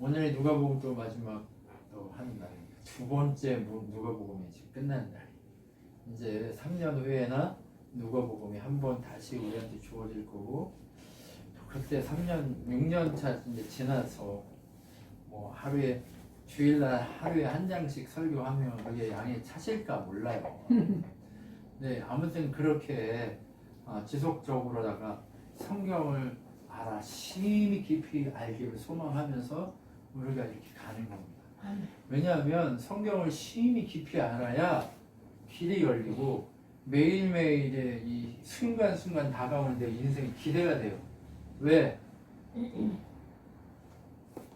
오늘의 누가복음 또 마지막 또 하는 날입니다. 두 번째 누가복음이 지금 끝나는 날이에요. 이제 3년 후에나 누가복음이 한 번 다시 우리한테 주어질 거고, 또 그때 3년, 6년 차 이제 지나서 뭐 하루에 주일날 하루에 한 장씩 설교하면 그게 양이 차실까 몰라요. 네, 아무튼 그렇게 지속적으로다가 성경을 알아 심히 깊이 알기를 소망하면서 우리가 이렇게 가는 겁니다. 왜냐하면 성경을 심히 깊이 알아야 길이 열리고 매일매일의 이 순간순간 다가오는데 인생이 기대가 돼요. 왜?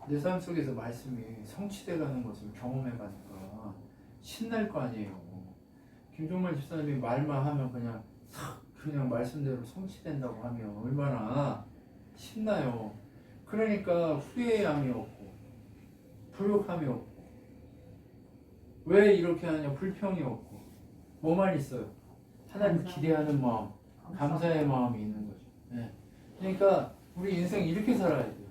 내 삶 속에서 말씀이 성취돼 가는 것을 경험해 가니까 신날 거 아니에요. 김종만 집사님이 말만 하면 그냥 말씀대로 성취된다고 하면 얼마나 신나요. 그러니까 후회함이 없고 불욕함이 없고, 왜 이렇게 하냐, 불평이 없고, 뭐만 있어요? 하나님 기대하는 마음, 감사의 마음이 있는 거죠. 네. 그러니까 우리 인생 이렇게 살아야 돼요.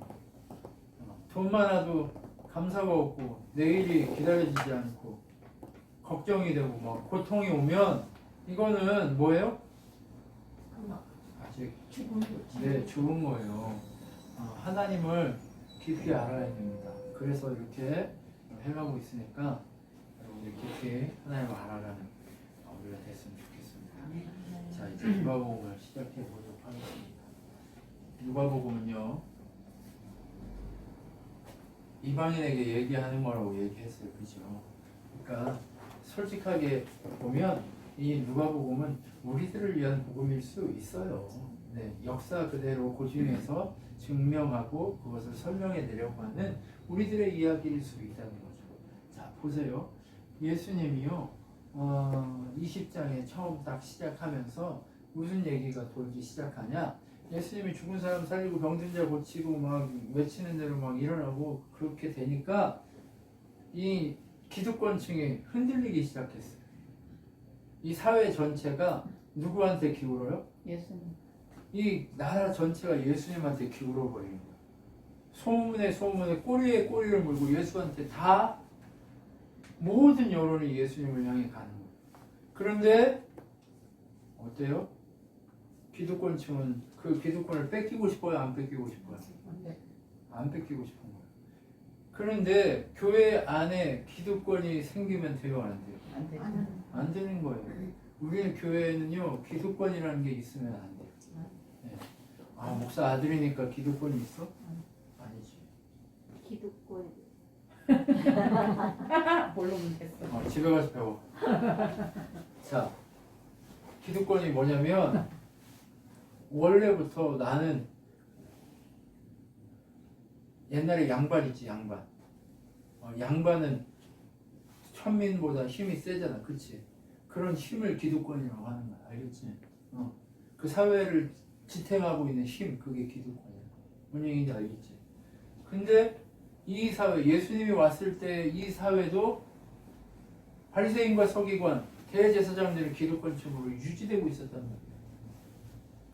돈 많아도 감사가 없고 내일이 기다려지지 않고 걱정이 되고 막 고통이 오면 이거는 뭐예요? 아직 죽은 거예요. 하나님을 깊이 알아야 됩니다. 그래서 이렇게 해가고 있으니까 여러분들 깊이 하나님을 알아가는 우리가 됐으면 좋겠습니다. 자, 이제 누가복음을 시작해 보도록 하겠습니다. 누가복음은요, 이방인에게 얘기하는 거라고 얘기했어요. 그죠? 그러니까 솔직하게 보면 이 누가복음은 우리들을 위한 복음일 수 있어요. 네, 역사 그대로 그 중에서 증명하고 그것을 설명해 내려고 하는 우리들의 이야기일 수 있다는 거죠. 자, 보세요. 예수님이요, 20장에 처음 딱 시작하면서 무슨 얘기가 돌기 시작하냐? 예수님이 죽은 사람 살리고 병든 자 고치고 막 외치는 대로 막 일어나고 그렇게 되니까 이 기득권층이 흔들리기 시작했어요. 이 사회 전체가 누구한테 기울어요? 예수님. 이 나라 전체가 예수님한테 기울어 버리는 거예요. 소문에 꼬리에 꼬리를 물고 예수한테 다 모든 여론이 예수님을 향해 가는 거예요. 그런데 어때요? 기득권층은 그 기득권을 뺏기고 싶어요? 안 뺏기고 싶어요? 안 뺏기고 싶은 거예요. 그런데 교회 안에 기득권이 생기면 돼요? 안 돼요? 안 돼. 안 되는 거예요. 우리는 교회는요, 기득권이라는 게 있으면 안 돼요. 네. 목사 아들이니까 기득권이 있어? 아니지. 기득권. 모르면 됐어. 집에 가서 배워. 자, 기득권이 뭐냐면 원래부터 나는 옛날에 양반 있지, 양반. 양반은 천민보다 힘이 세잖아, 그치? 그런 힘을 기득권이라고 하는 거야, 알겠지? 그 사회를 지탱하고 있는 힘, 그게 기득권이야. 뭔 얘기인지 알겠지? 근데 이 사회, 예수님이 왔을 때 이 사회도 바리새인과 서기관, 대제사장들의 기득권층으로 유지되고 있었단 말이야.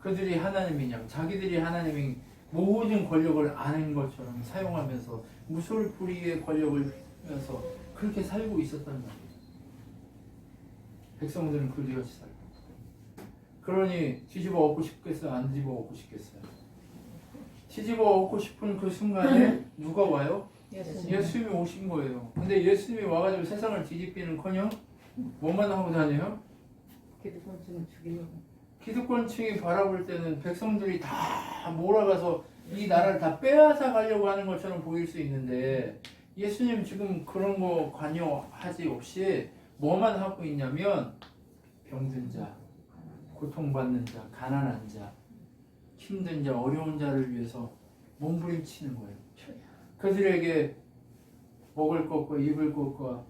그들이 하나님이냐, 자기들이 하나님이 모든 권력을 아는 것처럼 사용하면서 무솔부리의 권력을 하면서 그렇게 살고 있었단 말이에요. 백성들은 그리같이 살고. 그러니 뒤집어 엎고 싶겠어요? 안 뒤집어 엎고 싶겠어요? 뒤집어 엎고 싶은 그 순간에 누가 와요? 예수님이 오신 거예요. 근데 예수님이 와가지고 세상을 뒤집기는커녕 뭐만 하고 다녀요? 기득권층을 죽이려고. 기득권층이 바라볼 때는 백성들이 다 몰아가서 이 나라를 다 빼앗아 가려고 하는 것처럼 보일 수 있는데, 예수님 지금 그런 거 관여하지 없이 뭐만 하고 있냐면 병든 자, 고통받는 자, 가난한 자, 힘든 자, 어려운 자를 위해서 몸부림치는 거예요. 그들에게 먹을 것과 입을 것과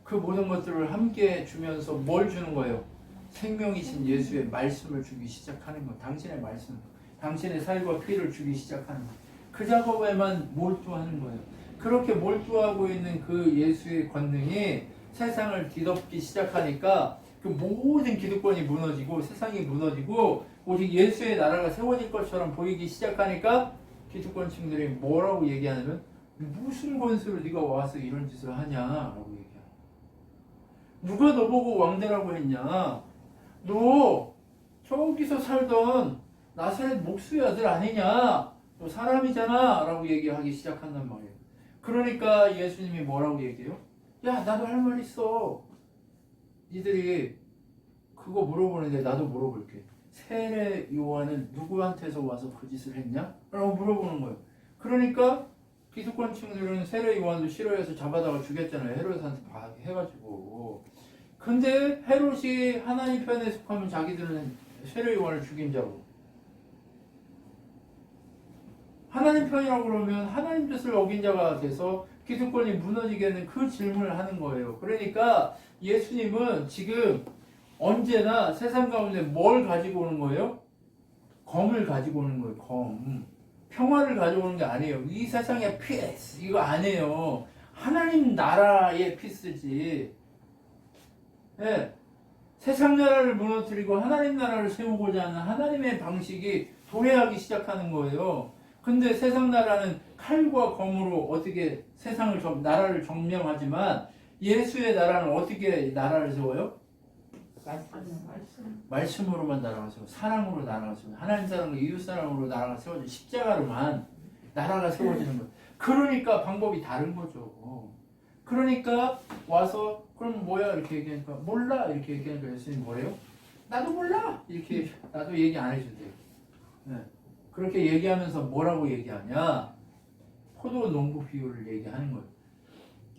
그 모든 것들을 함께 주면서 뭘 주는 거예요? 생명이신 예수의 말씀을 주기 시작하는 거. 당신의 말씀, 당신의 살과 피를 주기 시작하는 거. 그 작업에만 몰두하는 거예요. 그렇게 몰두하고 있는 그 예수의 권능이 세상을 뒤덮기 시작하니까 그 모든 기득권이 무너지고 세상이 무너지고 오직 예수의 나라가 세워질 것처럼 보이기 시작하니까 기득권층들이 뭐라고 얘기하냐면 무슨 권세로 네가 와서 이런 짓을 하냐라고 얘기해. 누가 너보고 왕되라고 했냐? 너 저기서 살던 나사렛 목수의 아들 아니냐? 너 사람이잖아 라고 얘기하기 시작한단 말이에요. 그러니까 예수님이 뭐라고 얘기해요? 야, 나도 할 말 있어. 니들이 그거 물어보는데 나도 물어볼게. 세례 요한은 누구한테서 와서 그 짓을 했냐? 라고 물어보는 거예요. 그러니까 기득권층들은 세례 요한도 싫어해서 잡아다가 죽였잖아요. 헤롯한테 해가지고. 근데 헤롯이 하나님 편에 속하면 자기들은 세례 요한을 죽인 자고, 하나님 편이라고 그러면 하나님 뜻을 어긴 자가 돼서 기득권이 무너지게 하는 그 질문을 하는 거예요. 그러니까 예수님은 지금 언제나 세상 가운데 뭘 가지고 오는 거예요? 검을 가지고 오는 거예요. 검. 평화를 가져오는 게 아니에요. 이 세상의 피스 이거 아니에요. 하나님 나라의 피스지. 예. 세상 나라를 무너뜨리고 하나님 나라를 세우고자 하는 하나님의 방식이 도래하기 시작하는 거예요. 근데 세상 나라는 칼과 검으로 어떻게 세상을 나라를 점령하지만 예수의 나라는 어떻게 나라를 세워요? 말씀으로만 나라가 세워. 사랑으로 나라가 세워. 하나님 사랑과 이웃 사랑으로 나라가 세워져. 십자가로만 나라가 세워지는 거예요. 그러니까 방법이 다른 거죠. 그러니까 와서 그럼 뭐야 이렇게 얘기하니까 몰라 이렇게 얘기하니까 예수님 뭐래요? 나도 몰라 이렇게 나도 얘기 안 해줘도 돼요. 네. 그렇게 얘기하면서 뭐라고 얘기하냐? 포도 농부 비유를 얘기하는 거예요.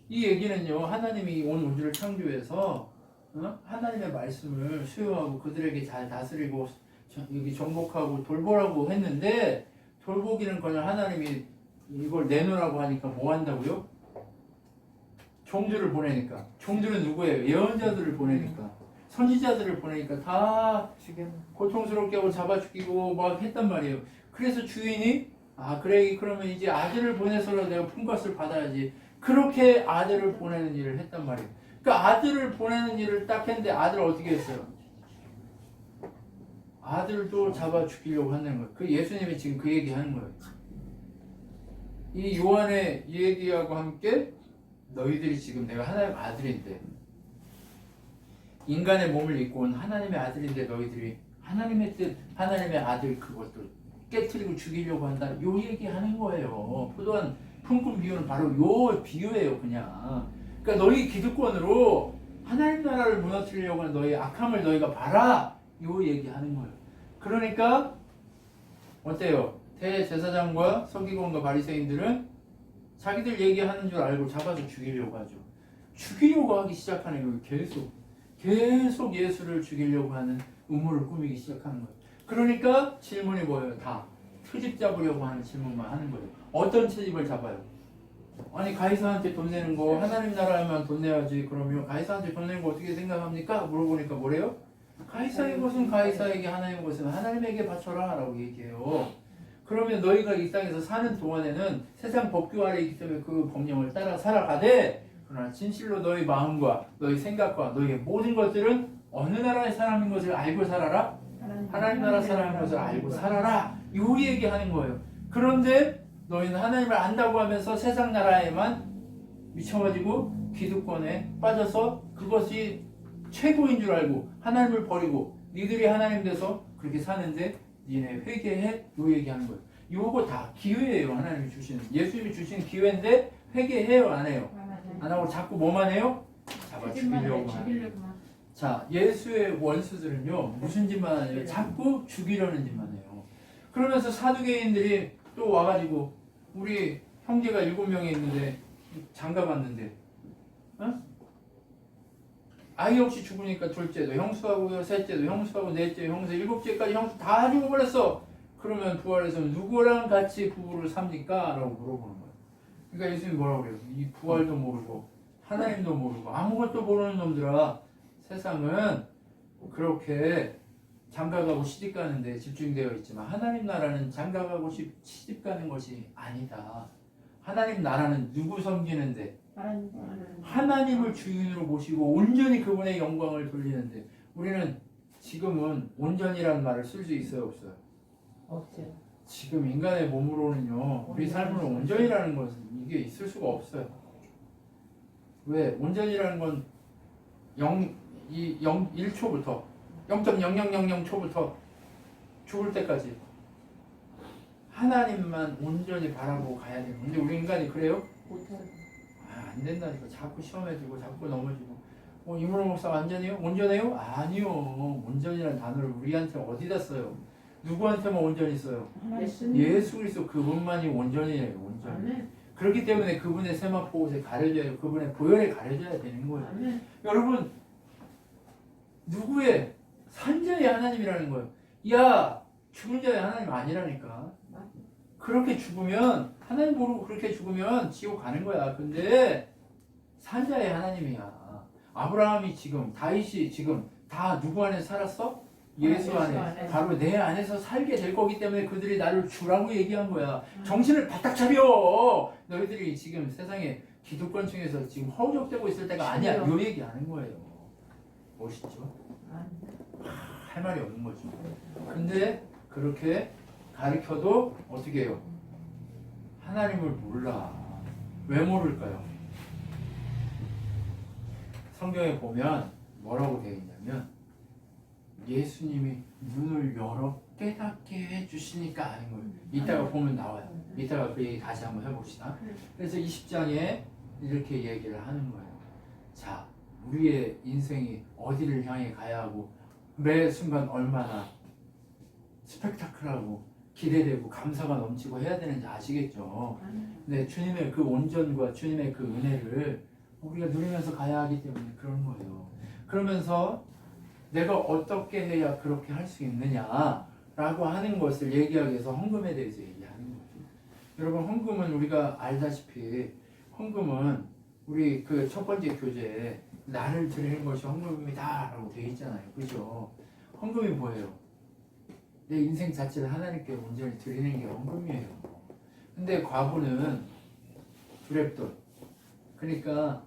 이 얘기는요, 하나님이 온 우주를 창조해서 하나님의 말씀을 수용하고 그들에게 잘 다스리고 여기 정복하고 돌보라고 했는데, 돌보기는커녕 하나님이 이걸 내놓으라고 하니까 뭐 한다고요? 종들을 보내니까. 종들은 누구예요? 예언자들을 보내니까. 선지자들을 보내니까 다 고통스럽게 하고 잡아 죽이고 막 했단 말이에요. 그래서 주인이 그래 그러면 이제 아들을 보내서라도 내가 품것을 받아야지. 그렇게 아들을 보내는 일을 했단 말이에요. 그러니까 아들을 보내는 일을 딱 했는데 아들을 어떻게 했어요? 아들도 잡아 죽이려고 하는 거예요. 그 예수님이 지금 그 얘기하는 거예요. 이 요한의 얘기하고 함께 너희들이 지금 내가 하나님의 아들인데, 인간의 몸을 입고 온 하나님의 아들인데 너희들이 하나님의 뜻, 하나님의 아들 그것도 깨트리고 죽이려고 한다. 요 얘기하는 거예요. 포도원 품꾼 비유는 바로 요 비유예요. 그냥. 그러니까 너희 기득권으로 하나님 나라를 무너뜨리려고 하는 너희 악함을 너희가 봐라. 요 얘기하는 거예요. 그러니까 어때요? 대제사장과 서기관과 바리새인들은 자기들 얘기하는 줄 알고 잡아서 죽이려고 하죠. 죽이려고 하기 시작하는 거예요. 계속 예수를 죽이려고 하는 음모를 꾸미기 시작하는 거예요. 그러니까 질문이 뭐예요? 다 트집 잡으려고 하는 질문만 하는 거예요. 어떤 트집을 잡아요? 아니 가이사한테 돈 내는 거 하나님 나라에만 돈 내야지. 그러면 가이사한테 돈 내는 거 어떻게 생각합니까? 물어보니까 뭐래요? 가이사의 것은 가이사에게, 하나님의 것은 하나님에게 바쳐라 라고 얘기해요. 그러면 너희가 이 땅에서 사는 동안에는 세상 법규 아래 있기 때문에 그 법령을 따라 살아가되, 그러나 진실로 너희 마음과 너희 생각과 너희의 모든 것들은 어느 나라의 사람인 것을 알고 살아라? 하나님 나라 사람인 것을 알고 살아라. 요 얘기하는 거예요. 그런데 너희는 하나님을 안다고 하면서 세상 나라에만 미쳐가지고 기득권에 빠져서 그것이 최고인 줄 알고 하나님을 버리고 니들이 하나님 돼서 그렇게 사는데 니네 회개해. 요 얘기하는 거예요. 요거 다 기회예요. 하나님이 주시는, 예수님이 주시는 기회인데 회개해요 안 해요? 안 하고 자꾸 뭐만 해요? 잡아 죽이려고 하는. 자, 예수의 원수들은요 무슨 짓만 하냐면 자꾸 죽이려는 짓만 해요. 그러면서 사두개인들이 또 와가지고 우리 형제가 7명이 있는데 장가봤는데 아이 없이 죽으니까 둘째도 형수하고 셋째도 형수하고 넷째 형수 7째까지 형수 다 죽어버렸어. 그러면 부활해서 누구랑 같이 부부를 삽니까? 라고 물어보는 거예요. 그러니까 예수님이 뭐라고 그래요? 이 부활도 모르고 하나님도 모르고 아무것도 모르는 놈들아, 세상은 그렇게 장가가고 시집가는 데 집중되어 있지만 하나님 나라는 장가가고 시집가는 것이 아니다. 하나님 나라는 누구 섬기는데? 하나님을 주인으로 모시고 온전히 그분의 영광을 돌리는데, 우리는 지금은 온전이라는 말을 쓸 수 있어요 없어요? 없죠. 지금 인간의 몸으로는요 우리 삶을 온전이라는 것은 이게 있을 수가 없어요. 왜? 온전이라는 건 1초부터 0.0000초부터 죽을 때까지 하나님만 온전히 바라보고 가야 돼요. 근데 우리 인간이 그래요? 못하는. 안 된다니까. 자꾸 시험해지고 자꾸 넘어지고. 이문호 목사 완전해요? 온전해요? 아니요. 온전이라는 단어를 우리한테 어디다 써요? 누구한테만 온전히 써요? 예수님. 예수 그리스도 그분만이 온전이에요. 온전히. 아멘. 그렇기 때문에 그분의 세마포 옷에 가려져야 그분의 보혈에 가려져야 되는 거예요. 아멘. 여러분 누구의 산자의 하나님이라는 거예요. 야 죽은 자의 하나님 아니라니까. 그렇게 죽으면 하나님 모르고 그렇게 죽으면 지옥 가는 거야. 근데 산자의 하나님이야. 아브라함이 지금 다윗이 지금 다 누구 안에 살았어? 예수 안에. 바로 내 안에서 살게 될 거기 때문에 그들이 나를 주라고 얘기한 거야. 정신을 바짝 차려. 너희들이 지금 세상에 기득권층에서 지금 허우적대고 있을 때가 아니야. 요 얘기하는 거예요. 멋있죠? 할 말이 없는 거죠. 근데 그렇게 가르쳐도 어떻게 해요? 하나님을 몰라. 왜 모를까요? 성경에 보면 뭐라고 되어 있냐면 예수님이 눈을 열어 깨닫게 해주시니까 아는 거예요. 이따가 보면 나와요. 이따가 그 얘기 다시 한번 해봅시다. 그래서 20장에 이렇게 얘기를 하는 거예요. 자, 우리의 인생이 어디를 향해 가야 하고 매 순간 얼마나 스펙타클하고 기대되고 감사가 넘치고 해야 되는지 아시겠죠? 근데 주님의 그 온전과 주님의 그 은혜를 우리가 누리면서 가야 하기 때문에 그런 거예요. 그러면서 내가 어떻게 해야 그렇게 할 수 있느냐라고 하는 것을 얘기하기 위해서 헌금에 대해서 얘기하는 거죠. 여러분 헌금은 우리가 알다시피 헌금은 우리 그 첫 번째 교재에 나를 드리는 것이 헌금입니다라고 되어 있잖아요. 그죠? 헌금이 뭐예요? 내 인생 자체를 하나님께 온전히 드리는 게 헌금이에요. 근데 과부는 두렙돈. 그러니까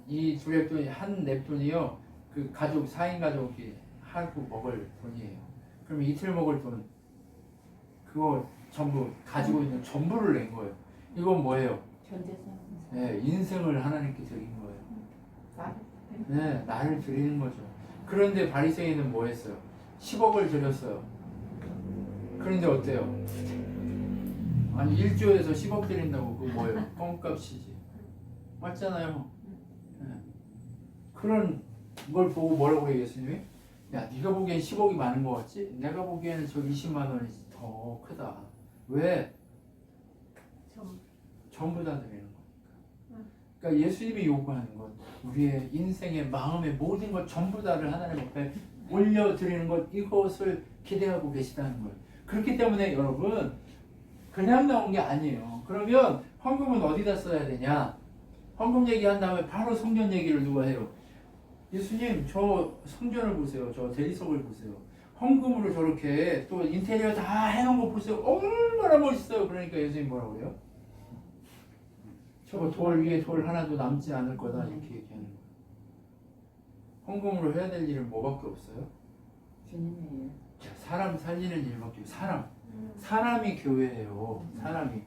이 두렙돈이 한 냅돈이요. 그 가족 4인 가족이 하루 먹을 돈이에요. 그럼 이틀 먹을 돈 그거 전부 가지고 있는 전부를 낸 거예요. 이건 뭐예요? 전재산. 네, 인생을 하나님께 드린 거예요. 나를. 네, 나를 드리는 거죠. 그런데 바리새인은 뭐 했어요? 10억을 드렸어요. 그런데 어때요? 아니 1조에서 10억 드린다고 그거 뭐예요? 껌값이지. 맞잖아요. 네. 그런 걸 보고 뭐라고 해요 예수님이? 야 네가 보기엔 10억이 많은 것 같지? 내가 보기에는 저 20만 원이 더 크다. 왜? 전부 다 드리는 거니까. 그러니까 예수님이 요구하는 건 우리의 인생의 마음의 모든 것 전부 다를 하나님 앞에 올려드리는 것 이것을 기대하고 계시다는 거예요. 그렇기 때문에 여러분 그냥 나온 게 아니에요. 그러면 헌금은 어디다 써야 되냐? 헌금 얘기한 다음에 바로 성전 얘기를 누가 해요? 예수님 저 성전을 보세요. 저 대리석을 보세요. 헌금으로 저렇게 또 인테리어 다 해놓은 거 보세요. 얼마나 멋있어요. 그러니까 예수님 뭐라고 해요? 저거 돌 위에 돌 하나도 남지 않을 거다 이렇게 얘기하는 거예요. 헌금으로 해야 될 일은 뭐밖에 없어요? 주님이에요. 사람 살리는 일밖에 없어요. 사람이 교회예요. 사람이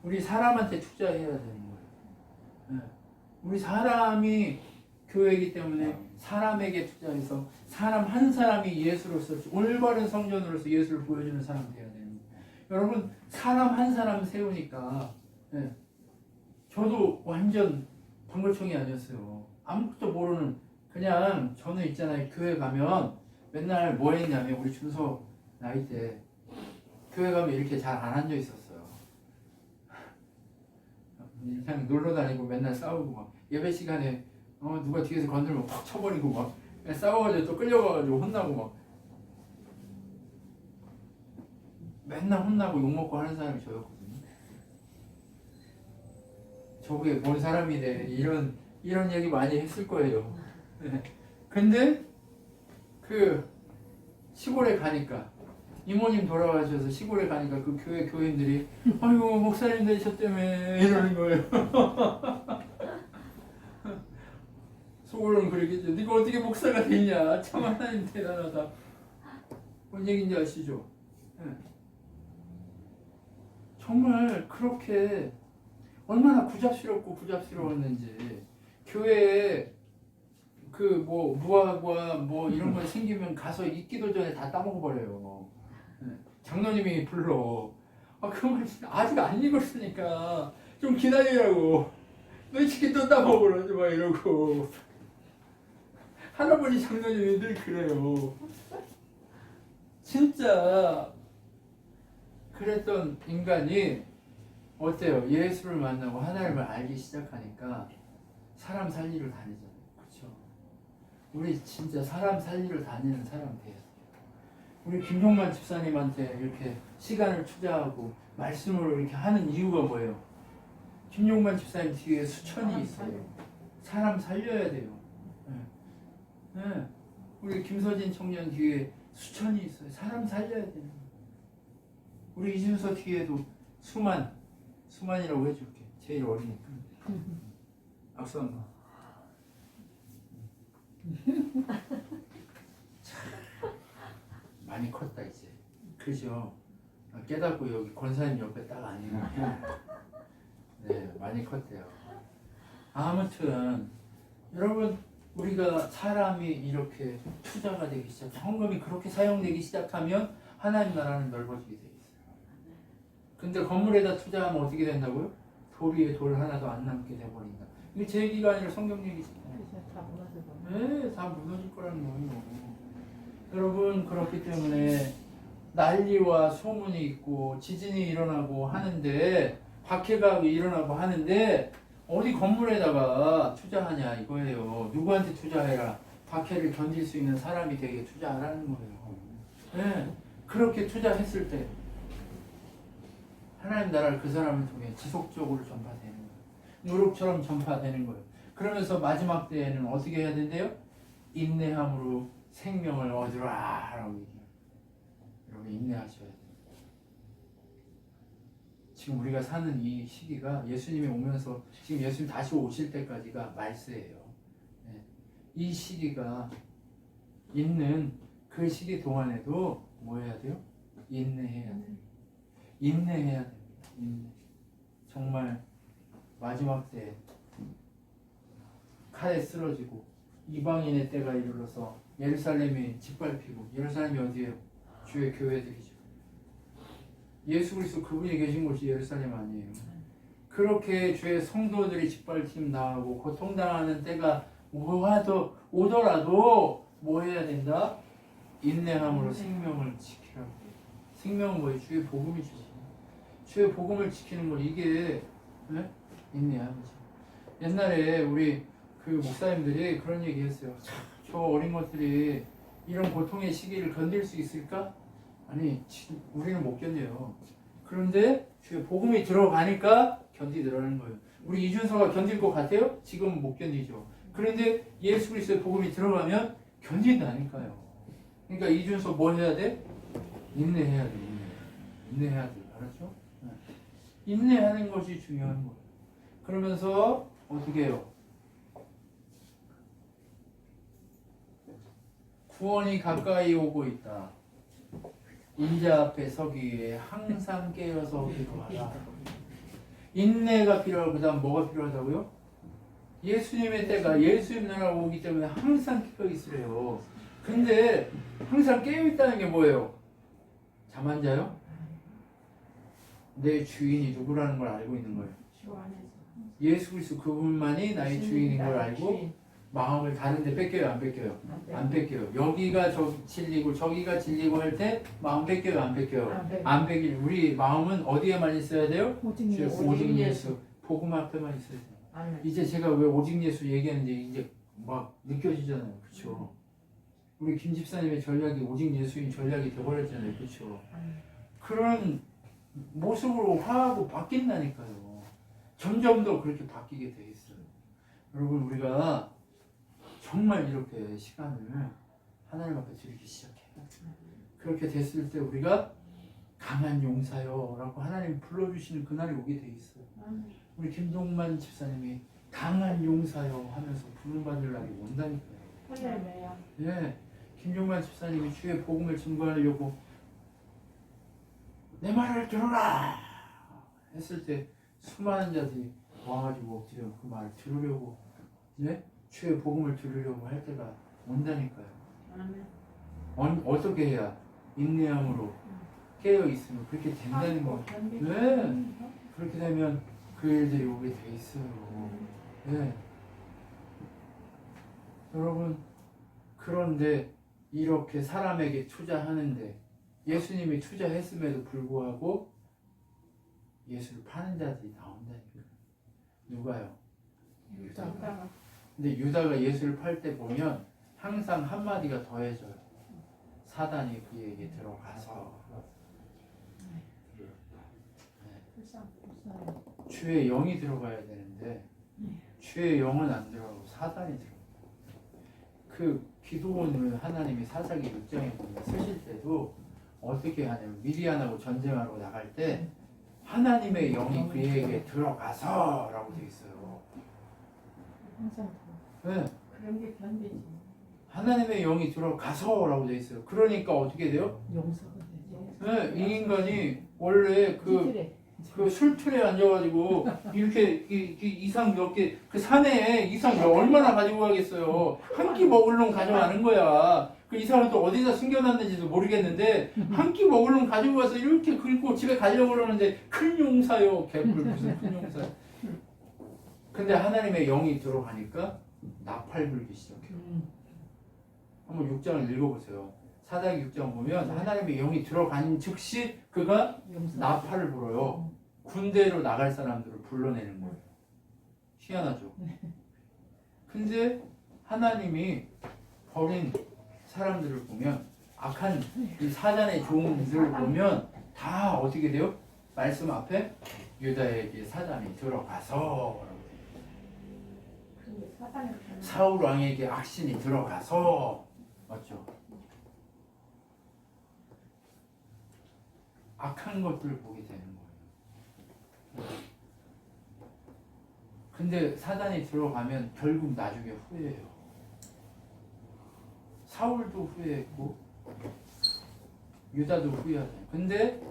우리 사람한테 투자해야 되는 거예요. 네. 우리 사람이 교회이기 때문에 사람에게 투자해서 사람 한 사람이 예수로서 올바른 성전으로서 예수를 보여주는 사람이 되어야 되는 거예요. 여러분 사람 한 사람 세우니까 네. 저도 완전 방글총이 아니었어요. 아무것도 모르는 그냥 저는 있잖아요. 교회 가면 맨날 뭐 했냐면 우리 준서 나이 때 교회 가면 이렇게 잘 안 앉아 있었어요. 그냥 놀러 다니고 맨날 싸우고 막 예배 시간에 누가 뒤에서 건들면 막 쳐버리고 막 싸워가지고 또 끌려가가지고 혼나고 막 맨날 혼나고 욕먹고 하는 사람이 저였거든요. 저게 뭔 사람이래 이런 얘기 많이 했을 거예요. 네. 근데 그 시골에 가니까 이모님 돌아가셔서 시골에 가니까 그 교회 교인들이 아이고 목사님 되셨다며 이러는 거예요. 속으로는 그러겠죠. 네가 어떻게 목사가 되냐. 참 하나님 대단하다. 뭔 얘기인지 아시죠? 네. 정말 그렇게 얼마나 구잡스러웠는지 교회에 그 뭐 무화과 뭐 이런 거 생기면 가서 있기도 전에 다 따먹어 버려요. 장로님이 불러. 그러면 아직 안 익었으니까 좀 기다리라고. 너 치킨 또 따먹으러 막 이러고. 할아버지 장로님이 늘 그래요. 진짜 그랬던 인간이 어때요? 예수를 만나고 하나님을 알기 시작하니까 사람 살리러 다니잖아요. 그렇죠? 우리 진짜 사람 살리러 다니는 사람 돼요. 우리 김종만 집사님한테 이렇게 시간을 투자하고 말씀으로 이렇게 하는 이유가 뭐예요? 김종만 집사님 뒤에 수천이 있어요. 사람 살려야 돼요. 네. 네. 우리 김서진 청년 뒤에 수천이 있어요. 사람 살려야 돼요. 우리 이준서 뒤에도 수만이라고 해줄게. 제일 어리니까. 악수 한 번. 많이 컸다 이제. 그죠? 깨닫고 여기 권사님 옆에 딱 앉는 네, 많이 컸대요. 아무튼 여러분 우리가 사람이 이렇게 투자가 되기 시작, 헌금이 그렇게 사용되기 시작하면 하나님 나라는 넓어지게 돼 있어요. 근데 건물에다 투자하면 어떻게 된다고요? 돌 위에 돌 하나도 안 남게 돼버린다. 이게 제 얘기가 아니라 성경 얘기잖아요. 다 무너져 버려. 네, 다 무너질 거라는 거예요. 여러분 그렇기 때문에 난리와 소문이 있고 지진이 일어나고 하는데 박해가 일어나고 하는데 어디 건물에다가 투자하냐 이거예요. 누구한테 투자해라. 박해를 견딜 수 있는 사람이 되게 투자하라는 거예요. 네, 그렇게 투자했을 때 하나님 나라를 그 사람을 통해 지속적으로 전파되는 거예요. 누룩처럼 전파되는 거예요. 그러면서 마지막 때에는 어떻게 해야 된대요? 인내함으로 생명을 얻으라 라고 얘기해요. 여러분 인내하셔야 돼요. 지금 우리가 사는 이 시기가 예수님이 오면서 지금 예수님 다시 오실 때까지가 말세예요. 네. 이 시기가 있는 그 시기 동안에도 뭐 해야 돼요? 인내해야 돼요. 인내해야 됩니다. 인내. 정말 마지막 때 칼에 쓰러지고 이방인의 때가 이르러서 예루살렘이 짓밟히고, 예루살렘이 어디예요? 주의 교회들이죠. 예수 그리스도 그분이 계신 곳이 예루살렘 아니에요. 그렇게 주의 성도들이 짓밟힘 당하고 고통당하는 때가 오더라도 뭐 해야 된다? 인내함으로 생명을 지키라고. 생명은 뭐예요? 주의 복음이죠. 주의 복음을 지키는 거 이게 네? 인내함이죠. 옛날에 우리 그 목사님들이 그런 얘기 했어요. 저 어린 것들이 이런 고통의 시기를 견딜 수 있을까? 아니, 우리는 못 견뎌요. 그런데 주의 복음이 들어가니까 견디더라는 거예요. 우리 이준서가 견딜 것 같아요? 지금 못 견디죠. 그런데 예수 그리스도의 복음이 들어가면 견딘다니까요. 그러니까 이준서 뭐 해야 돼? 인내해야 돼. 인내해야 돼. 알았죠? 인내하는 것이 중요한 거예요. 그러면서 어떻게 해요? 구원이 가까이 오고 있다. 인자 앞에 서기 위해 항상 깨어서 기도하라. 인내가 필요하고, 그 다음 뭐가 필요하다고요? 예수님의 때가, 예수님 나라가 오기 때문에 항상 깨어 있으래요. 근데 항상 깨어 있다는 게 뭐예요? 잠 안 자요? 내 주인이 누구라는 걸 알고 있는 거예요. 주 안에서. 예수 그리스도 그분만이 나의 주인인 걸 알고 마음을 다른데 뺏겨요, 안 뺏겨요? 안 뺏겨요. 여기가 진리고 저기가 진리고 할 때 마음 뺏겨요, 안 뺏겨요? 안 뺏길. 우리 마음은 어디에만 있어야 돼요? 오직 예수. 복음 앞에만 있어야 돼요. 이제 제가 왜 오직 예수 얘기하는지 이제 막 느껴지잖아요, 그렇죠? 우리 김 집사님의 전략이 오직 예수인 전략이 되어버렸잖아요, 그렇죠? 그런 모습으로 화하고 바뀐다니까요. 점점 더 그렇게 바뀌게 돼 있어요. 여러분 우리가 정말 이렇게 시간을 하나님 앞에 드리기 시작해요. 그렇게 됐을 때 우리가 강한 용사요 라고 하나님 불러주시는 그날이 오게 돼 있어요. 우리 김동만 집사님이 강한 용사요 하면서 부름받을 날이 온다니까요. 할렐루야. 예, 김종만 집사님이 주의 복음을 증거하려고 내 말을 들어라 했을 때 수많은 자들이 와가지고 엎드려 그 말을 들으려고 예? 주의 복음을 들으려고 할 때가 온다니까요. 아멘. 어떻게 해야 인내함으로 깨어 있으면 그렇게 된다는 거예요. 네. 그렇게 되면 그 일들이 오게 돼 있어요. 네. 여러분 그런데 이렇게 사람에게 투자하는데 예수님이 투자했음에도 불구하고 예수를 파는 자들이 나온다니까요. 누가요? 유다가. 근데 유다가 예수를 팔 때 보면 항상 한마디가 더해져요. 사단이 그에게 들어가서 불쌍해. 주의 영이 들어가야 되는데 주의 영은 안 들어가고 사단이 들어가요. 그 기도원을 하나님이 사사기 6장에 보면 쓰실 때도 어떻게 하냐면 미디안하고 전쟁하러 나갈 때 하나님의 영이 그에게 들어가서 라고 되어 있어요. 항상 네. 그런 게 견디지. 하나님의 영이 들어가서 라고 되어 있어요. 그러니까 어떻게 돼요? 용서가 되지. 네, 이 인간이 원래 그 술틀에 앉아가지고 이렇게 이상 몇 개, 그 산에 이상 얼마나 가지고 가겠어요. 한 끼 먹을 놈 가져가는 거야. 그 이상을 또 어디다 숨겨놨는지도 모르겠는데 한 끼 먹을 놈 가지고 가서 이렇게 긁고 집에 가려고 그러는데 큰 용사요. 개뿔 무슨 큰 용사. 근데 하나님의 영이 들어가니까 나팔 불기 시작해요. 한번 6장을 읽어보세요. 사사기 6장 보면 하나님의 영이 들어간 즉시 그가 나팔을 불어요. 군대로 나갈 사람들을 불러내는 거예요. 희한하죠. 근데 하나님이 버린 사람들을 보면 악한 이 사단의 종들을 보면 다 어떻게 돼요? 말씀 앞에 유다에게 사단이 들어가서 사울 왕에게 악신이 들어가서 맞죠? 악한 것들을 보게 되는 거예요. 근데 사단이 들어가면 결국 나중에 후회해요. 사울도 후회했고 유다도 후회하잖아요. 근데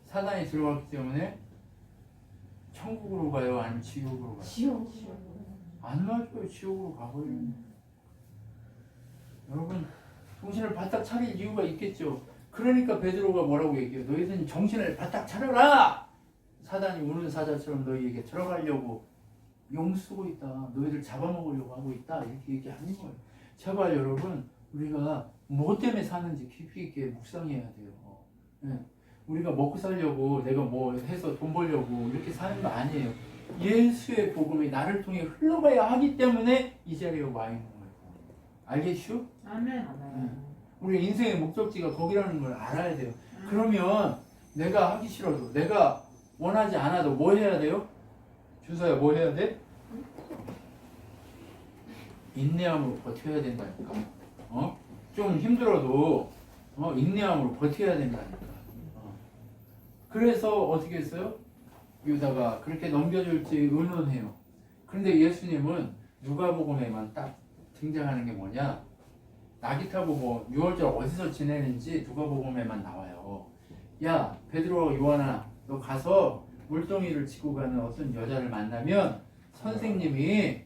사단이 들어갔기 때문에 천국으로 가요? 아니면 지옥으로 가요? 지옥. 안 맞아요. 지옥으로 가버려요. 여러분 정신을 바짝 차릴 이유가 있겠죠. 그러니까 베드로가 뭐라고 얘기해요? 너희들은 정신을 바짝 차려라! 사단이 우는 사자처럼 너희에게 들어가려고 용 쓰고 있다. 너희들 잡아먹으려고 하고 있다. 이렇게 얘기하는 거예요. 제발 여러분 우리가 뭐 때문에 사는지 깊이 있게 묵상해야 돼요. 네. 우리가 먹고 살려고 내가 뭐 해서 돈 벌려고 이렇게 사는 거 아니에요. 예수의 복음이 나를 통해 흘러가야 하기 때문에 이 자리에 와 있는 거예요. 알겠슈? 아멘. 우리 인생의 목적지가 거기라는 걸 알아야 돼요. 그러면 내가 하기 싫어도 내가 원하지 않아도 뭐 해야 돼요? 주서야 뭐 해야 돼? 인내함으로 버텨야 된다니까. 좀 힘들어도 인내함으로 버텨야 된다니까. 그래서 어떻게 했어요? 유다가 그렇게 넘겨줄지 의논해요. 그런데 예수님은 누가복음에만 딱 등장하는 게 뭐냐? 나귀 타고 뭐 6월절 어디서 지내는지 누가복음에만 나와요. 야 베드로 요한아 너 가서 물동이를 지고 가는 어떤 여자를 만나면 선생님이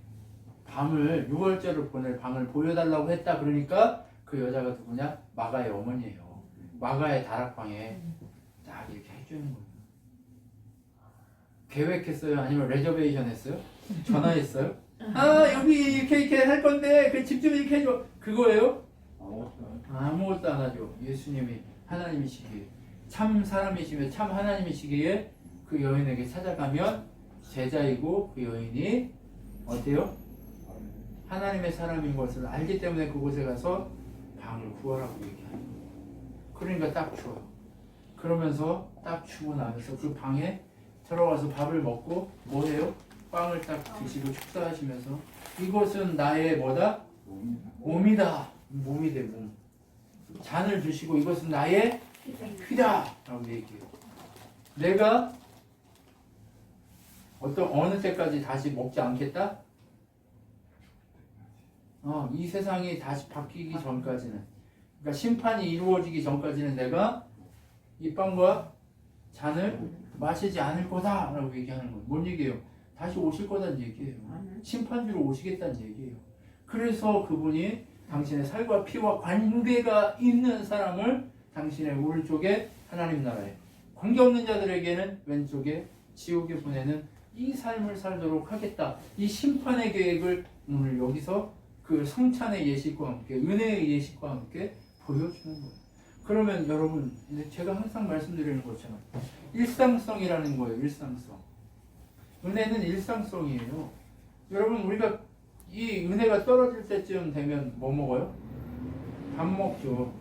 밤을 6월절을 보낼 방을 보여달라고 했다. 그러니까 그 여자가 누구냐? 마가의 어머니예요. 마가의 다락방에 딱 이렇게 해주는 거예요. 계획했어요? 아니면 레저베이션 했어요? 전화했어요? 아 여기 이렇게 할 건데 그 집 좀 이렇게 해줘. 그거예요? 아무것도 안 하죠. 예수님이 하나님이시기에 참 사람이시며 참 하나님이시기에 그 여인에게 찾아가면 제자이고 그 여인이 어때요? 하나님의 사람인 것을 알기 때문에 그곳에 가서 방을 구하라고 얘기하는 거예요. 그러니까 딱 줘요. 그러면서 딱 주고 나면서 그 방에 들어가서 밥을 먹고 뭐 해요? 빵을 딱 드시고 축사하시면서 이것은 나의 뭐다? 몸이다. 몸이 돼 몸. 잔을 드시고 이것은 나의 피다 라고 얘기해요. 내가 어느 때까지 다시 먹지 않겠다? 이 세상이 다시 바뀌기 전까지는, 그러니까 심판이 이루어지기 전까지는 내가 이 빵과 잔을 마시지 않을 거다라고 얘기하는 거예요. 뭔 얘기예요? 다시 오실 거다는 얘기예요. 아멘. 심판주로 오시겠다는 얘기예요. 그래서 그분이 당신의 살과 피와 관계가 있는 사람을 당신의 오른쪽에 하나님 나라에, 관계없는 자들에게는 왼쪽에 지옥에 보내는 이 삶을 살도록 하겠다. 이 심판의 계획을 오늘 여기서 그 성찬의 예식과 함께, 은혜의 예식과 함께 보여주는 거예요. 그러면 여러분, 이제 제가 항상 말씀드리는 것처럼 일상성이라는 거예요. 일상성. 은혜는 일상성이에요. 여러분, 우리가 이 은혜가 떨어질 때쯤 되면 뭐 먹어요? 밥 먹죠.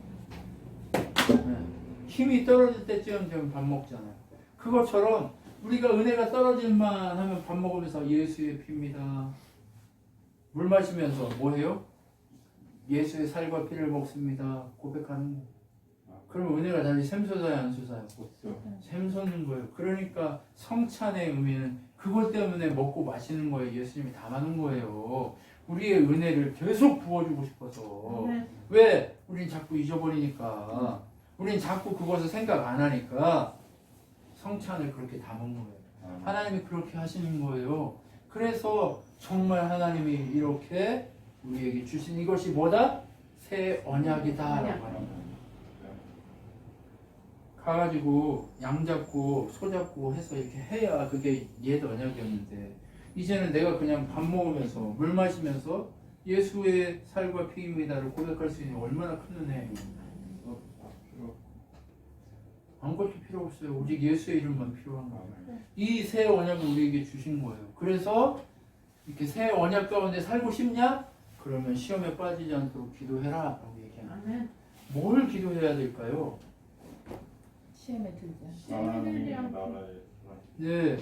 네. 힘이 떨어질 때쯤 되면 밥 먹잖아요. 그것처럼 우리가 은혜가 떨어질만 하면 밥 먹으면서 예수의 피입니다. 물 마시면서 뭐 해요? 예수의 살과 피를 먹습니다. 고백하는 거예요. 그러면 은혜가 다시 샘솟아요, 안 솟아요? 샘솟는 거예요. 그러니까 성찬의 의미는 그것 때문에 먹고 마시는 거예요. 예수님이 담아놓은 거예요. 우리의 은혜를 계속 부어주고 싶어서. 아멘. 왜? 우린 자꾸 잊어버리니까. 우린 자꾸 그것을 생각 안 하니까 성찬을 그렇게 담은 거예요. 하나님이 그렇게 하시는 거예요. 그래서 정말 하나님이 이렇게 우리에게 주신 이것이 뭐다? 새 언약이다 라고 하는 거예요. 가가지고 양 잡고 소 잡고 해서 이렇게 해야 그게 옛 언약이었는데, 이제는 내가 그냥 밥 먹으면서 물 마시면서 예수의 살과 피입니다를 고백할 수 있는 얼마나 큰 은혜예요. 아무것도 필요 없어요. 오직 예수의 이름만 필요한 거예요. 이 새 언약을 우리에게 주신 거예요. 그래서 이렇게 새 언약 가운데 살고 싶냐? 그러면 시험에 빠지지 않도록 기도해라 라고 얘기합니다. 아멘. 뭘 기도해야 될까요? 시험에 들자. 네,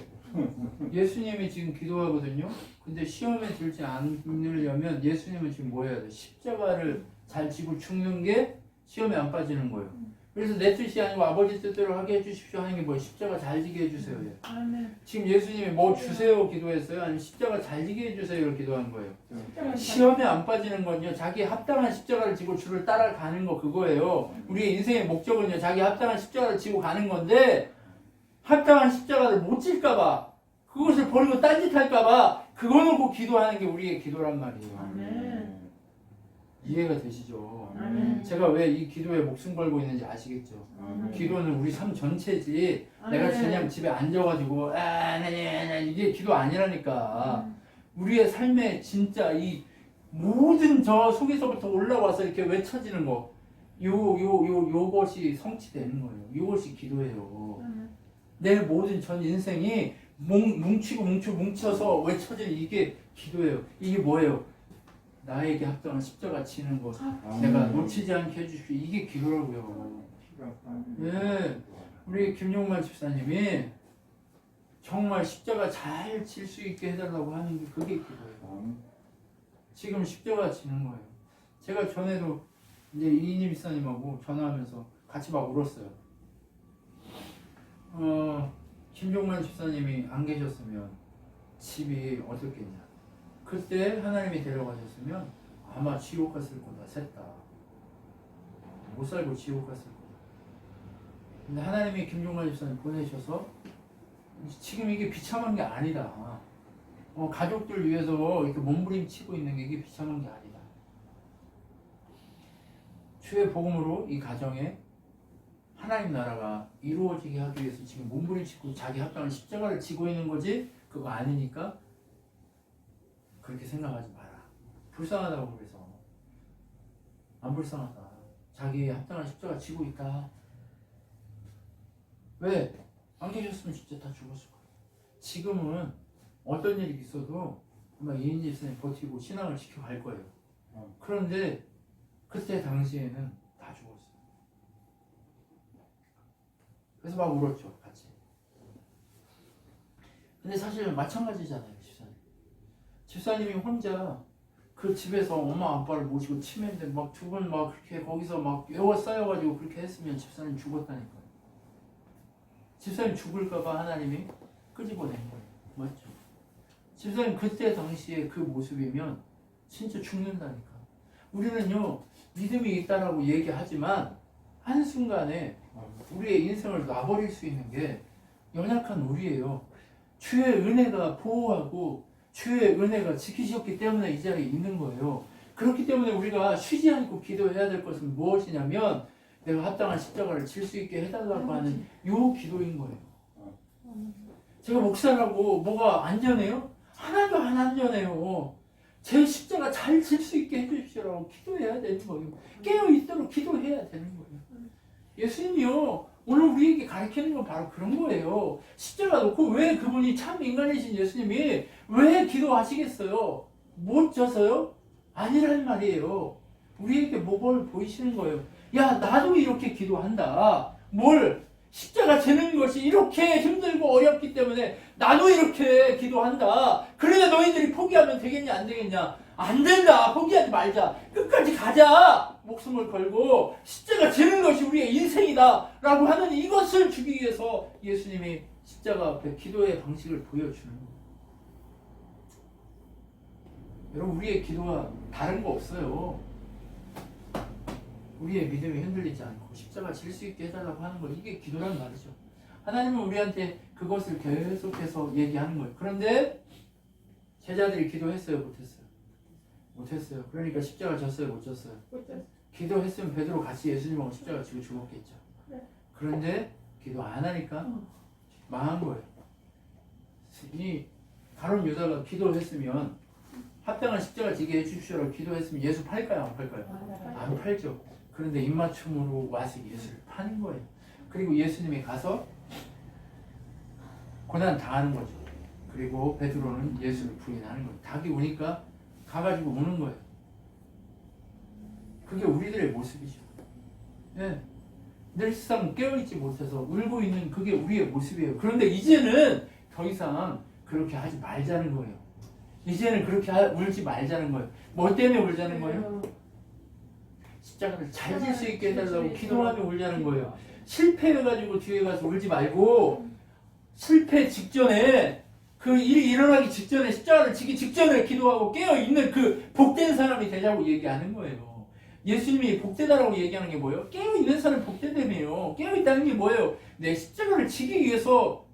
예수님이 지금 기도하거든요. 근데 시험에 들지 않으려면 예수님은 지금 뭐 해야 돼? 십자가를 잘 지고 죽는 게 시험에 안 빠지는 거예요. 그래서 내 뜻이 아니고 아버지 뜻대로 하게 해주십시오 하는 게 뭐예요? 십자가 잘 지게 해주세요. 아멘. 지금 예수님이 뭐 주세요 기도했어요? 아니면 십자가 잘 지게 해주세요를 기도한 거예요. 십자가 시험에 안 빠지는 건요, 자기 합당한 십자가를 지고 주를 따라가는 거, 그거예요. 우리의 인생의 목적은요, 자기 합당한 십자가를 지고 가는 건데, 합당한 십자가를 못 질까봐, 그것을 버리고 딴짓할까봐 그거 놓고 기도하는 게 우리의 기도란 말이에요. 아멘. 이해가 되시죠? 아멘. 제가 왜 이 기도에 목숨 걸고 있는지 아시겠죠? 기도는 우리 삶 전체지, 내가 그냥 집에 앉아가지고 이게 기도 아니라니까. 우리의 삶에 진짜 이 모든 저 속에서부터 올라와서 이렇게 외쳐지는 거, 요것이 성취되는 거예요. 요것이 기도예요. 내 모든 전 인생이 뭉쳐서 외쳐지는 이게 기도예요. 이게 뭐예요? 나에게 합당한 십자가 치는 것, 내가 놓치지 않게 해주십시오. 이게 기도라고요. 네, 우리 김용만 집사님이 정말 십자가 잘 칠 수 있게 해달라고 하는 게 그게 기도예요. 지금 십자가 치는 거예요. 제가 전에도 이제 이인희 집사님하고 전화하면서 같이 막 울었어요. 김종만 집사님이 안 계셨으면 집이 어떻겠냐. 그때 하나님이 데려가셨으면 아마 지옥 갔을 거다, 셋 다. 못 살고 지옥 갔을 거다. 근데 하나님이 김종만 집사님 보내셔서 지금 이게 비참한 게 아니다. 가족들 위해서 이렇게 몸부림치고 있는 게 이게 비참한 게 아니다. 주의 복음으로 이 가정에 하나님 나라가 이루어지게 하기 위해서 지금 몸부림치고 자기 합당한 십자가를 지고 있는 거지, 그거 아니니까 그렇게 생각하지 마라. 불쌍하다고 그래서. 안 불쌍하다. 자기 합당한 십자가 지고 있다. 왜? 안 계셨으면 진짜 다 죽었을 거예요. 지금은 어떤 일이 있어도 아마 이인지 집사님 버티고 신앙을 지켜갈 거예요. 그런데 그때 당시에는 다 죽었어요. 그래서 막 울었죠, 같이. 근데 사실 마찬가지잖아요, 집사님. 집사님이 혼자 그 집에서 엄마 아빠를 모시고 치매인데 막 두 분 막 그렇게 거기서 막 에워싸여가지고 그렇게 했으면 집사님 죽었다니까요. 집사님 죽을까봐 하나님이 끄집어낸 거예요. 맞죠? 집사님 그때 당시에 그 모습이면 진짜 죽는다니까. 우리는요, 믿음이 있다라고 얘기하지만 한순간에 우리의 인생을 놔버릴 수 있는 게 연약한 우리예요. 주의 은혜가 보호하고 주의 은혜가 지키셨기 때문에 이 자리에 있는 거예요. 그렇기 때문에 우리가 쉬지 않고 기도해야 될 것은 무엇이냐면 내가 합당한 십자가를 질 수 있게 해달라고 하는 요 기도인 거예요. 제가 목사라고 뭐가 안전해요? 하나도 안 안전해요. 제 십자가 잘 질 수 있게 해주십시오라고 기도해야 되는 거예요. 깨어있도록 기도해야 되는 거예요. 예수님이요, 오늘 우리에게 가르치는 건 바로 그런 거예요. 십자가 놓고 왜 그분이 참 인간이신 예수님이 왜 기도하시겠어요? 못 져서요? 아니란 말이에요. 우리에게 뭘 보이시는 거예요. 야, 나도 이렇게 기도한다. 뭘? 십자가 지는 것이 이렇게 힘들고 어렵기 때문에 나도 이렇게 기도한다. 그러냐 너희들이 포기하면 되겠냐 안 되겠냐? 안 된다. 포기하지 말자. 끝까지 가자. 목숨을 걸고 십자가 지는 것이 우리의 인생이다 라고 하는 이것을 주기 위해서 예수님이 십자가 앞에 기도의 방식을 보여주는 거예요. 여러분, 우리의 기도가 다른 거 없어요. 우리의 믿음이 흔들리지 않고 십자가 질 수 있게 해달라고 하는 거, 이게 기도란 말이죠. 하나님은 우리한테 그것을 계속해서 얘기하는 거예요. 그런데 제자들이 기도했어요? 못했어요? 못했어요. 그러니까 십자가 졌어요? 못 졌어요? 기도했으면 베드로 같이 예수님하고 십자가 지고 죽었겠죠. 그런데 기도 안 하니까 망한 거예요. 이 가룟 유다가 기도했으면 합당한 십자가 지게 해주십시오라고 기도했으면 예수 팔까요? 안 팔까요? 안 팔죠. 그런데 입맞춤으로 와서 예수를 파는 거예요. 그리고 예수님이 가서 고난 당하는 거죠. 그리고 베드로는 예수를 부인하는 거예요. 닭이 우니까 가가지고 우는 거예요. 그게 우리들의 모습이죠. 예. 늘상 깨어있지 못해서 울고 있는 그게 우리의 모습이에요. 그런데 이제는 더 이상 그렇게 하지 말자는 거예요. 이제는 그렇게 울지 말자는 거예요. 뭐 때문에 울자는 거예요? 십자가를 잘 질 수 있게 해달라고 기도하며 울자는 거예요. 실패해가지고 뒤에 가서 울지 말고 실패 직전에 그 일이 일어나기 직전에 십자가를 지기 직전에 기도하고 깨어있는 그 복된 사람이 되자고 얘기하는 거예요. 예수님이 복되다라고 얘기하는 게 뭐예요? 깨어있는 사람이 복되다며요. 깨어있다는 게 뭐예요? 내 십자가를 지기 위해서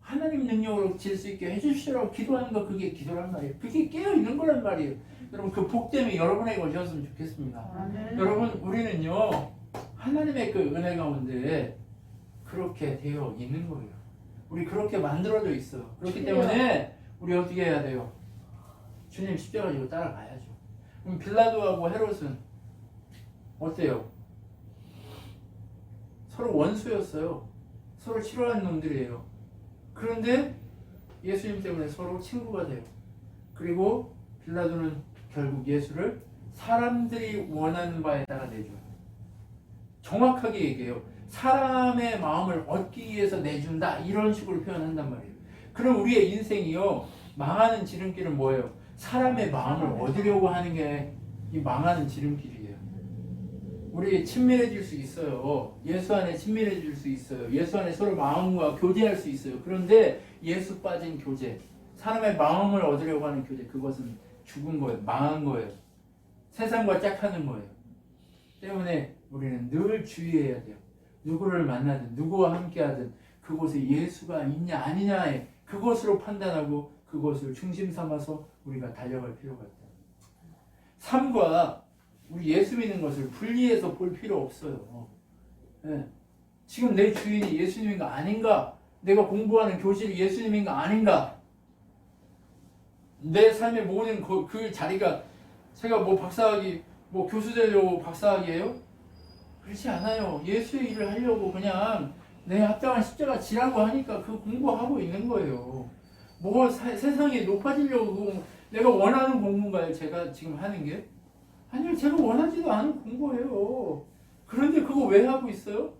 하나님 능력으로 질 수 있게 해주시라고 기도하는 거, 그게 기도란 말이에요. 그게 깨어있는 거란 말이에요. 여러분, 그 복됨이 여러분에게 오셨으면 좋겠습니다. 여러분, 우리는요 하나님의 그 은혜 가운데 그렇게 되어 있는 거예요. 우리 그렇게 만들어져 있어요. 그렇기 때문에 우리 어떻게 해야 돼요? 주님 십자가 지고 따라가야죠. 그럼 빌라도하고 헤롯은 어때요? 서로 원수였어요. 서로 싫어하는 놈들이에요. 그런데 예수님 때문에 서로 친구가 돼요. 그리고 빌라도는 결국 예수를 사람들이 원하는 바에 따라 내줘요. 정확하게 얘기해요. 사람의 마음을 얻기 위해서 내준다, 이런 식으로 표현한단 말이에요. 그럼 우리의 인생이요, 망하는 지름길은 뭐예요? 사람의 마음을 얻으려고 하는 게 이 망하는 지름길이에요. 우리 친밀해질 수 있어요. 예수 안에 친밀해질 수 있어요. 예수 안에 서로 마음과 교제할 수 있어요. 그런데 예수 빠진 교제, 사람의 마음을 얻으려고 하는 교제, 그것은 죽은 거예요. 망한 거예요. 세상과 짝하는 거예요. 때문에 우리는 늘 주의해야 돼요. 누구를 만나든 누구와 함께하든 그곳에 예수가 있냐 아니냐에 그것으로 판단하고 그것을 중심 삼아서 우리가 달려갈 필요가 있다. 삶과 우리 예수 믿는 것을 분리해서 볼 필요 없어요. 네. 지금 내 주인이 예수님인가 아닌가? 내가 공부하는 교실이 예수님인가 아닌가? 내 삶의 모든 그 자리가 제가 뭐 박사학위, 뭐 교수 되려고 박사학위예요? 그렇지 않아요. 예수의 일을 하려고 그냥 내 합당한 십자가 지라고 하니까 그 공부하고 있는 거예요. 뭐 세상에 높아지려고 내가 원하는 공부인가요? 제가 지금 하는 게? 아니요, 제가 원하지도 않은 공부예요. 그런데 그거 왜 하고 있어요?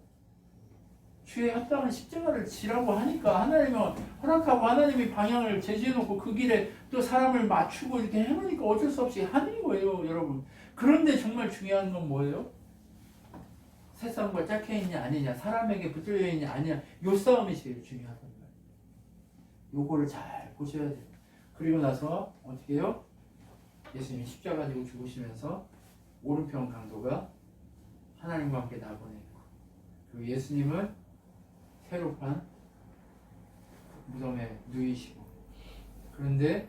주의 합당한 십자가를 지라고 하니까 하나님이 허락하고 하나님이 방향을 제시해놓고 그 길에 또 사람을 맞추고 이렇게 해놓으니까 어쩔 수 없이 하는 거예요, 여러분. 그런데 정말 중요한 건 뭐예요? 세상과 짝해 있냐 아니냐, 사람에게 붙들려 있냐 아니냐, 요 싸움이 제일 중요하단 말이에요. 요거를 잘 보셔야 돼요. 그리고 나서 어떻게 해요? 예수님이 십자가 지고 죽으시면서 오른편 강도가 하나님과 함께 나보내고 그 예수님을 새로 판 무덤에 누이시고. 그런데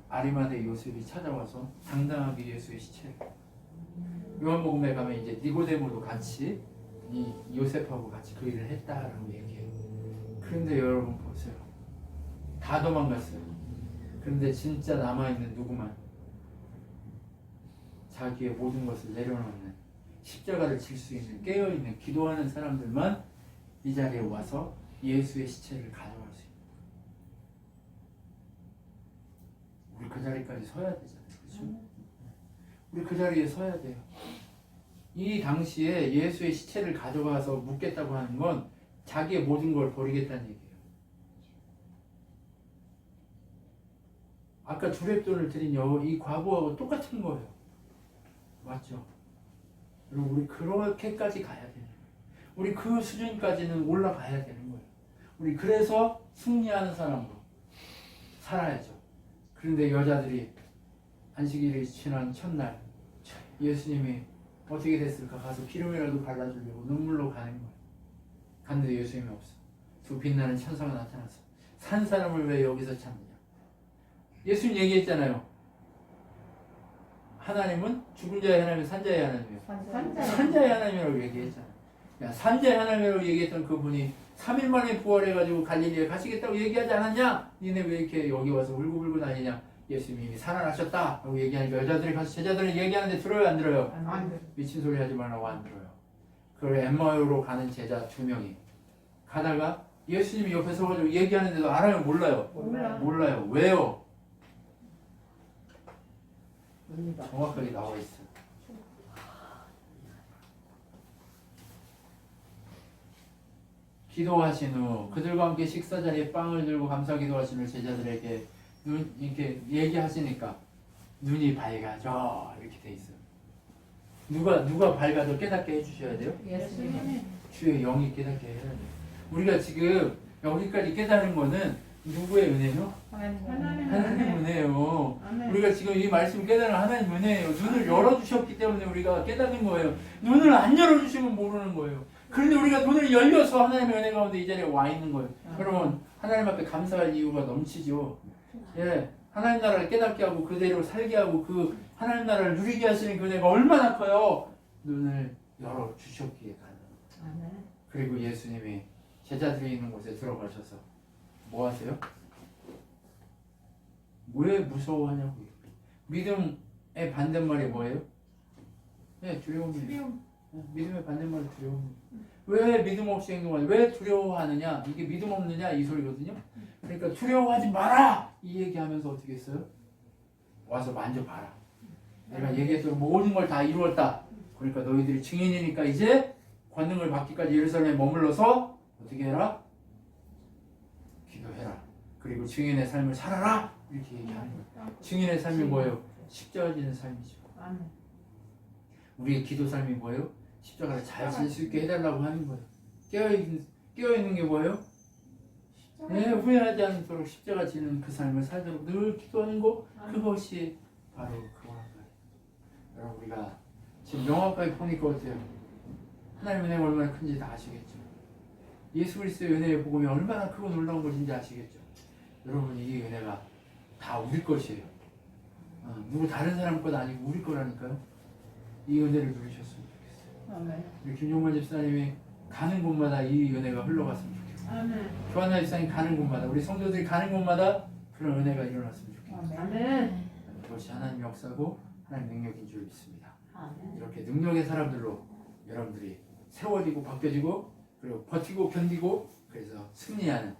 아리마대 요셉이 찾아와서 당당하게 예수의 시체를, 요한복음에 가면 이제 니고데모도 같이 이 요셉하고 같이 그 일을 했다라고 얘기해요. 그런데 여러분 보세요. 다 도망갔어요. 그런데 진짜 남아있는 누구만, 자기의 모든 것을 내려놓는, 십자가를 질 수 있는, 깨어있는, 기도하는 사람들만 이 자리에 와서 예수의 시체를 가져갈 수 있는. 우리 그 자리까지 서야 되잖아요. 그렇죠? 우리 그 자리에 서야 돼요. 이 당시에 예수의 시체를 가져가서 묻겠다고 하는 건 자기의 모든 걸 버리겠다는 얘기예요. 아까 주례돈을 드린 이 과부하고 똑같은 거예요. 맞죠? 그리고 우리 그렇게까지 가야 되는 거예요. 우리 그 수준까지는 올라가야 되는 거예요. 우리 그래서 승리하는 사람으로 살아야죠. 그런데 여자들이 안식일이 지난 첫날 예수님이 어떻게 됐을까? 가서 기름이라도 발라주려고 눈물로 가는 거예요. 갔는데 예수님이 없어. 두 빛나는 천사가 나타나서 산 사람을 왜 여기서 찾느냐? 예수님 얘기했잖아요. 하나님은 죽은 자의 하나님, 산자의 하나님이에요. 산자의 하나님이라고 얘기했잖아요. 야, 산자의 하나님이라고 얘기했던 그분이 3일 만에 부활해가지고 갈릴리에 가시겠다고 얘기하지 않았냐? 니네 왜 이렇게 여기 와서 울고불고 다니냐? 예수님이 이미 살아나셨다 라고 얘기하니까 여자들이 가서 제자들은 얘기하는데 들어요, 안 들어요? 안 돼. 미친 소리 하지 말라고 안 들어요. 그걸 엠마오로 가는 제자 2명이 가다가 예수님이 옆에 서가지고 얘기하는데도 알아요, 몰라요? 몰라요. 왜요? 정확하게 나와 있어요. 기도하신 후 그들과 함께 식사 자리에 빵을 들고 감사 기도하신 후 제자들에게 이렇게 얘기하시니까 눈이 밝아져 이렇게 돼 있어요. 누가 밝아져 깨닫게 해주셔야 돼요? 예수님이. 주의 영이 깨닫게 해야 돼요. 우리가 지금 여기까지 깨달은 거는 누구의 은혜요? 하나님 은혜요. 우리가 지금 이 말씀 깨달은 하나님 은혜예요. 눈을 열어주셨기 때문에 우리가 깨닫는 거예요. 눈을 안 열어주시면 모르는 거예요. 그런데 우리가 눈을 열려서 하나님의 은혜 가운데 이 자리에 와 있는 거예요. 여러분 하나님 앞에 감사할 이유가 넘치죠. 예, 하나님 나라를 깨닫게 하고 그대로 살게 하고 그 하나님 나라를 누리게 하시는 그 은혜가 얼마나 커요. 눈을 열어주셨기에 가능. 그리고 예수님이 제자들이 있는 곳에 들어가셔서 뭐 하세요? 왜 무서워하냐고요. 믿음의 반대말이 뭐예요? 네, 두려움이에요. 믿음의 반대말이 두려움이에요. 왜 믿음 없이 행동하냐? 왜 두려워하느냐? 이게 믿음 없느냐? 이 소리거든요. 그러니까 두려워하지 마라! 이 얘기하면서 어떻게 했어요? 와서 만져봐라. 내가 얘기했던 모든 걸 다 이루었다. 그러니까 너희들이 증인이니까 이제 권능을 받기까지 예루살렘에 머물러서 어떻게 해라? 기도해라. 그리고 증인의 삶을 살아라. 이렇게 얘기하는 거예요. 증인의 삶이 뭐예요? 십자가 지는 삶이죠. 우리의 기도 삶이 뭐예요? 십자가를 잘 질 수 있게 해달라고 하는 거예요. 깨어있는 게 뭐예요? 네, 후회하지 않도록 십자가 지는 그 삶을 살도록 늘 기도하는 거, 그것이 바로 그거란 말이에요. 여러분 우리가 지금 명확하게 보니까 어때요? 하나님의 은혜가 얼마나 큰지 다 아시겠죠? 예수 그리스도의 은혜의 복음이 얼마나 크고 놀라운 것인지 아시겠죠? 여러분 이 은혜가 다 우리 것이에요. 누구 다른 사람 것 아니고 우리 거라니까요. 이 은혜를 누리셨으면 좋겠어요. 우리 김용만 집사님이 가는 곳마다 이 은혜가 흘러갔으면 좋겠어요. 조한나 집사님 가는 곳마다 우리 성도들이 가는 곳마다 그런 은혜가 일어났으면 좋겠어요. 그것이 하나님 역사고 하나님 능력인 줄 믿습니다. 이렇게 능력의 사람들로 여러분들이 세워지고 바뀌어지고 그리고 버티고 견디고 그래서 승리하는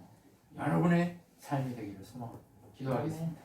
여러분의 삶이 되기를 소망하고 기도하겠습니다.